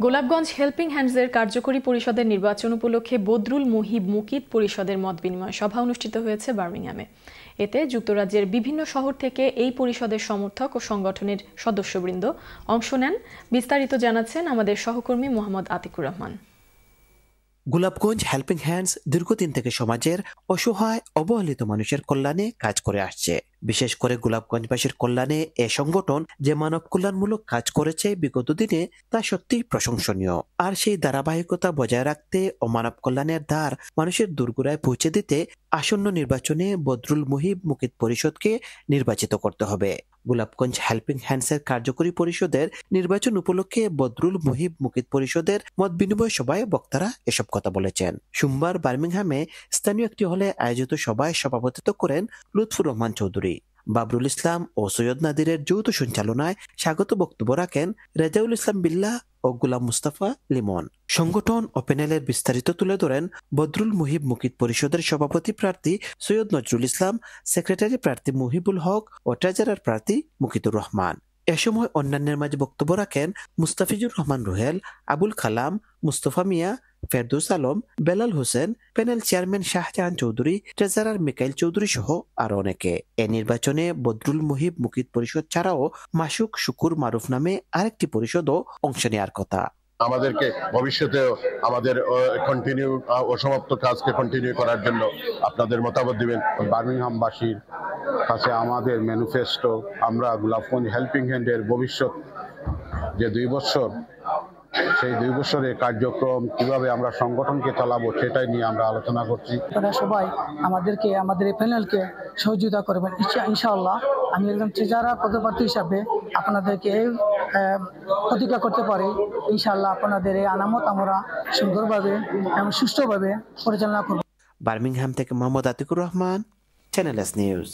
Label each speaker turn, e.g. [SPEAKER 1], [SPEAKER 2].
[SPEAKER 1] Golapganj helping হ্যান্ডসের কার্যকরী পরিষদের নির্বাচন উপলক্ষে বদরুল মুহিব মুকিত পরিষদের মতবিনিময় সভা অনুষ্ঠিত হয়েছে বার্মিংহামে। এতে যুক্তরাজ্যের বিভিন্ন শহর থেকে এই পরিষদের সমর্থক ও সংগঠনের সদস্যবৃন্দ অংশ নেন। বিস্তারিত জানাচ্ছেন আমাদের সহকর্মী মোহাম্মদ আতিকুর রহমান।
[SPEAKER 2] গোলাপগঞ্জ হেল্পিং হ্যান্ডস দীর্ঘদিন থেকে সমাজের অসহায় অবহেলিত মানুষের কল্যাণে কাজ করে আসছে। বিশেষ করে গোলাপগঞ্জবাসীর কল্যাণে এ সংগঠন যে মানব কল্যাণমূলক কাজ করেছে বিগত দিনে তা সত্যি প্রশংসনীয়। আর সেই ধারাবাহিকতা বজায় রাখতে ও মানব কল্যাণের ধার মানুষের দোরগোড়ায় পৌঁছে দিতে আসন্ন নির্বাচনে বদরুল মুহিব মুকিত পরিষদকে নির্বাচিত করতে হবে। গোলাপগঞ্জ হেল্পিং হ্যান্ডসের কার্যকরী পরিষদের নির্বাচন উপলক্ষে বদরুল মুহিব মুকিত পরিষদের মত বিনিময় সভায় বক্তারা এসব কথা বলেছেন। সোমবার বার্মিংহামে স্থানীয় একটি হলে আয়োজিত সভায় সভাপতিত্ব করেন লুৎফুর রহমান চৌধুরী। বাবরুল ইসলাম ও সৈয়দ নাদিরের যৌথ সঞ্চালনায় স্বাগত বক্তব্য রাখেন রেজাউল ইসলাম বিল্লাহ ও গুলাম মুস্তাফা লিমন। সংগঠন ও প্যানেলের বিস্তারিত তুলে ধরেন বদরুল মুহিব মুকিত পরিষদের সভাপতি প্রার্থী সৈয়দ নজরুল ইসলাম, সেক্রেটারি প্রার্থী মুহিবুল হক ও ট্রেজারার প্রার্থী মুকিতুর রহমান। এ সময় অন্যান্যের মাঝে বক্তব্য রাখেন Mustafizur Rahman Ruhel, Abul Kalam, Mustafa Mia, Ferdous Alam, Belal Hossain, panel chairman Shahjahan Chowdhury, treasurer Mikail Chowdhury সহ আরো অনেকে। এ নির্বাচনে বদরুল মুহিব মুকিত পরিষদ ছাড়াও মাসুক শুকুর মারুফ নামে আরেকটি পরিষদও অংশ নেওয়ার কথা।
[SPEAKER 3] আমাদেরকে ভবিষ্যতেও আমাদের অসমাপ্ত কাজকে কন্টিনিউ করার জন্য আপনাদের মতামত দিবেন।
[SPEAKER 4] বার্মিংহামবাসীর কাছে আমাদের ম্যানিফেস্টো, আমরা গোলাপগঞ্জ হেল্পিং হ্যান্ডের ভবিষ্যৎ যে 2 বছর, সেই 2 বছরের কার্যক্রম কিভাবে আমরা সংগঠনকে চালাবো সেটাই নিয়ে আমরা আলোচনা করছি।
[SPEAKER 5] আপনারা সবাই আমাদেরকে, আমাদের এই প্যানেলকে সহযোগিতা করবেন ইনশাআল্লাহ। আমি একজন ট্রেজারার পদপ্রার্থী হিসাবে আপনাদেরকে প্রতিজ্ঞা করতে পারি, ইনশাআল্লাহ আপনাদের এই আনামত আমরা সুন্দরভাবে এবং সুষ্ঠুভাবে পরিচালনা করব।
[SPEAKER 2] বার্মিংহাম থেকে Mohammad Atikur Rahman, channel S news.